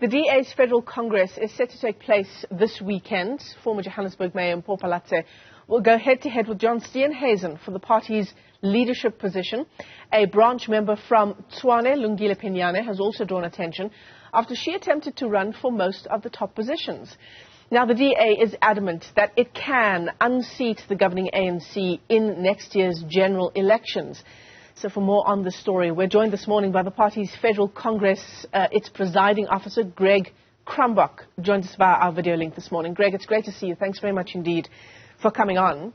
The DA's Federal Congress is set to take place this weekend. Former Johannesburg Mayor Mpho Phalatse will go head-to-head with John Steenhuisen for the party's leadership position. A branch member from Tshwane, Lungile Penyane, has also drawn attention after she attempted to run for most of the top positions. Now, the DA is adamant that it can unseat the governing ANC in next year's general elections. So for more on this story, we're joined this morning by the party's Federal Congress, its presiding officer, Greg Krumbock, joins us via our video link this morning. Greg, it's great to see you. Thanks very much indeed for coming on.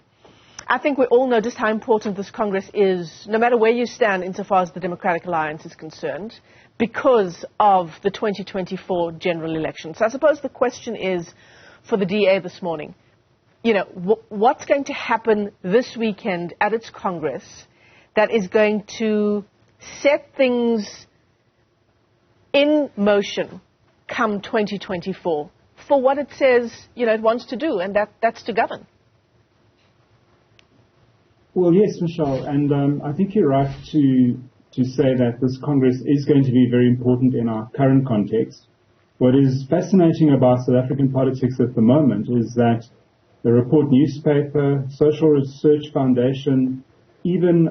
I think we all know just how important this Congress is, no matter where you stand insofar as the Democratic Alliance is concerned, because of the 2024 general election. So I suppose the question is, for the DA this morning, you know, what's going to happen this weekend at its Congress that is going to set things in motion come 2024 for what it says, you know, it wants to do, and that's to govern? Well, yes, Michelle, and I think you're right to say that this Congress is going to be very important in our current context. What is fascinating about South African politics at the moment is that the Report newspaper, Social Research Foundation, even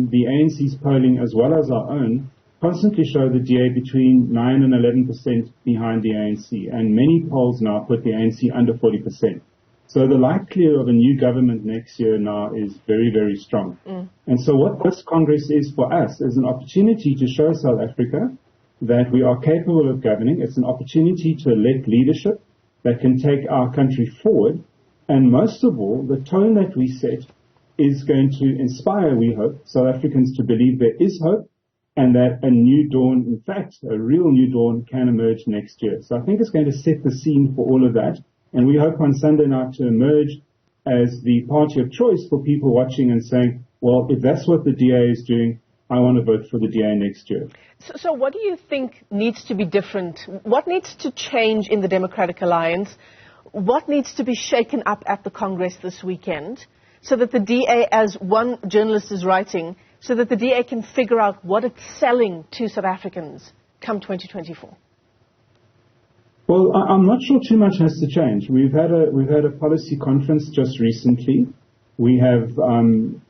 the ANC's polling as well as our own constantly show the DA between 9 and 11% behind the ANC, and many polls now put the ANC under 40%. So the likelihood of a new government next year now is very, very strong. And so what this Congress is for us is an opportunity to show South Africa that we are capable of governing. It's an opportunity to elect leadership that can take our country forward. And most of all, the tone that we set is going to inspire, we hope, South Africans to believe there is hope and that a new dawn, in fact, a real new dawn can emerge next year. So I think it's going to set the scene for all of that. And we hope on Sunday night to emerge as the party of choice for people watching and saying, well, if that's what the DA is doing, I want to vote for the DA next year. So what do you think needs to be different? What needs to change in the Democratic Alliance? What needs to be shaken up at the Congress this weekend so that the DA, as one journalist is writing, so that the DA can figure out what it's selling to South Africans come 2024? Well, I'm not sure too much has to change. We've had a policy conference just recently. We have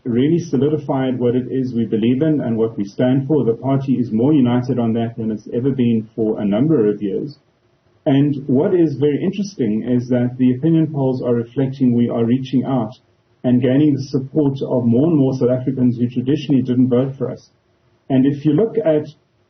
really solidified what it is we believe in and what we stand for. The party is more united on that than it's ever been for a number of years. And what is very interesting is that the opinion polls are reflecting we are reaching out and gaining the support of more and more South Africans who traditionally didn't vote for us. And if you look at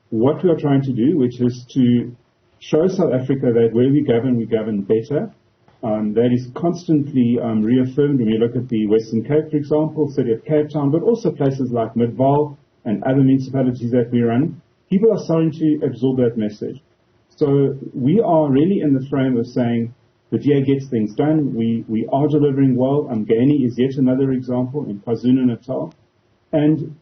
what we are trying to do, which is to show South Africa that where we govern better. That is constantly reaffirmed when you look at the Western Cape, for example, city of Cape Town, but also places like Midvaal and other municipalities that we run. People are starting to absorb that message. So we are really in the frame of saying the DA gets things done. We are delivering well. Umgeni is yet another example in KwaZulu-Natal. And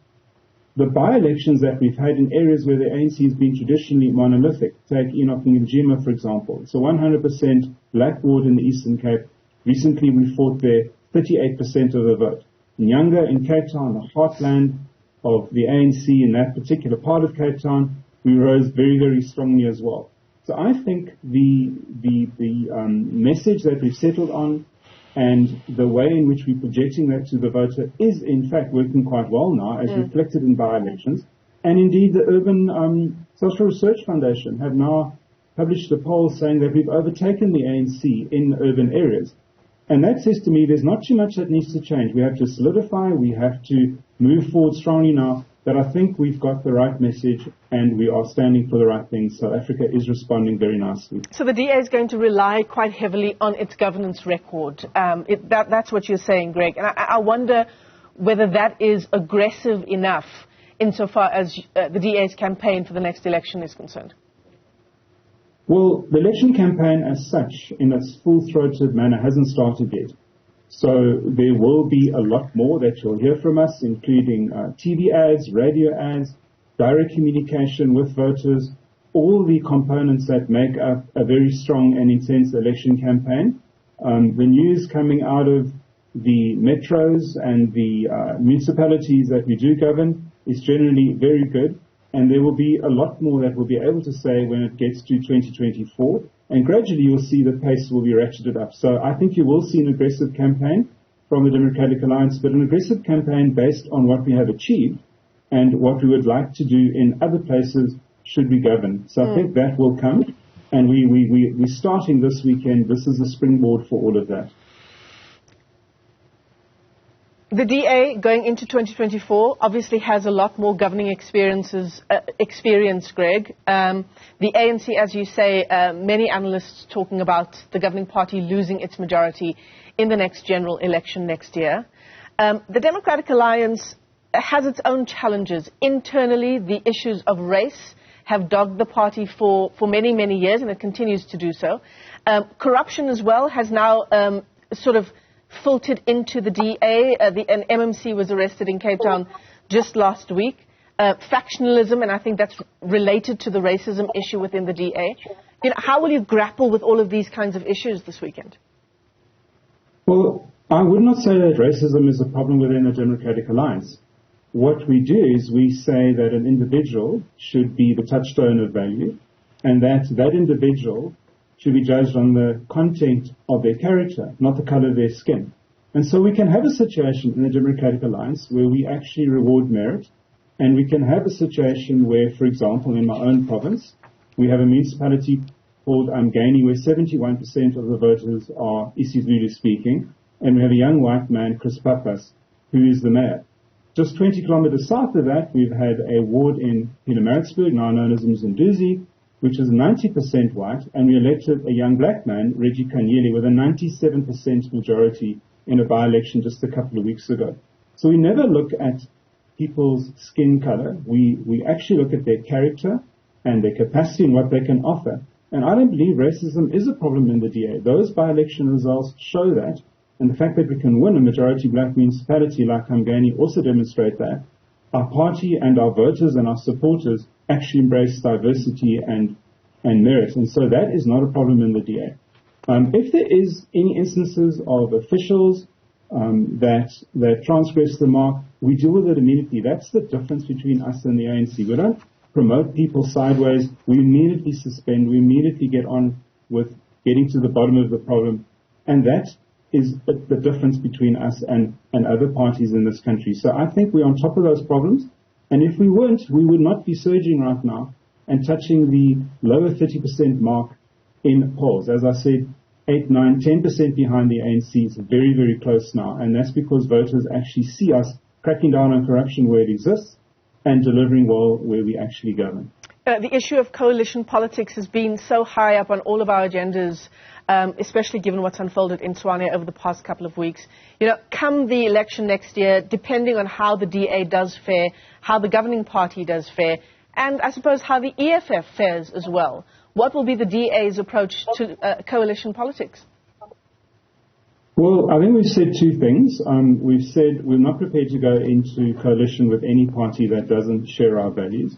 the by-elections that we've had in areas where the ANC has been traditionally monolithic, take Enoch Ngijima, for example. It's a 100% black ward in the Eastern Cape. Recently we fought there 38% of the vote. Nyanga in Cape Town, the heartland of the ANC in that particular part of Cape Town, we rose very, very strongly as well. So I think the message that we've settled on and the way in which we're projecting that to the voter is, in fact, working quite well now, as reflected in by-elections. And indeed, the Urban Social Research Foundation have now published a poll saying that we've overtaken the ANC in urban areas. And that says to me there's not too much that needs to change. We have to solidify, we have to move forward strongly now, but I think we've got the right message and we are standing for the right things. South Africa is responding very nicely. So the DA is going to rely quite heavily on its governance record. That's what you're saying, Greg. And I wonder whether that is aggressive enough insofar as the DA's campaign for the next election is concerned. Well, the election campaign as such, in its full-throated manner, hasn't started yet. So there will be a lot more that you'll hear from us, including TV ads, radio ads, direct communication with voters, all the components that make up a very strong and intense election campaign. The news coming out of the metros and the municipalities that we do govern is generally very good. And there will be a lot more that we'll be able to say when it gets to 2024. And gradually you'll see the pace will be ratcheted up. So I think you will see an aggressive campaign from the Democratic Alliance, but an aggressive campaign based on what we have achieved and what we would like to do in other places should we govern. So I think that will come. And we're starting this weekend. This is a springboard for all of that. The DA going into 2024 obviously has a lot more governing experience, Greg. The ANC, as you say, many analysts talking about the governing party losing its majority in the next general election next year. The Democratic Alliance has its own challenges. Internally, the issues of race have dogged the party for many, many years, and it continues to do so. Corruption as well has now sort of filtered into the DA. An MMC was arrested in Cape Town just last week. Factionalism, and I think that's related to the racism issue within the DA. How will you grapple with all of these kinds of issues this weekend? Well, I would not say that racism is a problem within the Democratic Alliance. What we do is we say that an individual should be the touchstone of value, and that individual should be judged on the content of their character, not the color of their skin. And so we can have a situation in the Democratic Alliance where we actually reward merit, and we can have a situation where, for example, in my own province, we have a municipality called Mgani where 71% of the voters are isiZulu speaking, and we have a young white man, Chris Papas, who is the mayor. Just 20 kilometers south of that, we've had a ward in Pietermaritzburg, now known as Mzimduzi, which is 90% white, and we elected a young black man, Reggie Kanyele, with a 97% majority in a by-election just a couple of weeks ago. So we never look at people's skin color. We actually look at their character and their capacity and what they can offer. And I don't believe racism is a problem in the DA. Those by-election results show that, and the fact that we can win a majority black municipality like Mgani also demonstrate that. Our party and our voters and our supporters actually embrace diversity and merit. And so that is not a problem in the DA. If there is any instances of officials that transgress the mark, we deal with it immediately. That's the difference between us and the ANC. We don't promote people sideways. We immediately suspend. We immediately get on with getting to the bottom of the problem. And that is the difference between us and other parties in this country. So I think we're on top of those problems. And if we weren't, we would not be surging right now and touching the lower 30% mark in polls. As I said, 8, 9, 10% behind the ANC is very, very close now. And that's because voters actually see us cracking down on corruption where it exists and delivering well where we actually govern. The issue of coalition politics has been so high up on all of our agendas, especially given what's unfolded in Tshwane over the past couple of weeks. Come the election next year, depending on how the DA does fare, how the governing party does fare, and I suppose how the EFF fares as well. What will be the DA's approach to coalition politics? Well, I think we've said two things. We've said we're not prepared to go into coalition with any party that doesn't share our values.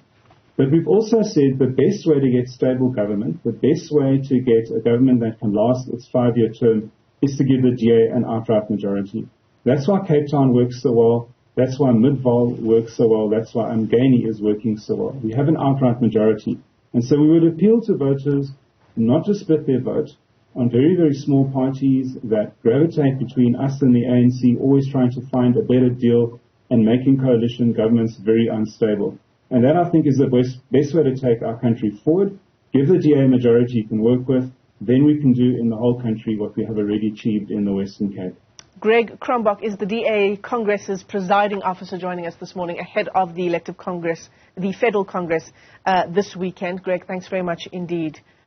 But we've also said the best way to get stable government, the best way to get a government that can last its 5-year term is to give the DA an outright majority. That's why Cape Town works so well. That's why Midvaal works so well. That's why Mgani is working so well. We have an outright majority. And so we would appeal to voters not to split their vote on very, very small parties that gravitate between us and the ANC, always trying to find a better deal and making coalition governments very unstable. And that, I think, is the best way to take our country forward. Give the DA a majority you can work with. Then we can do in the whole country what we have already achieved in the Western Cape. Greg Krumbock is the DA Congress's presiding officer, joining us this morning ahead of the elective Congress, the Federal Congress, this weekend. Greg, thanks very much indeed.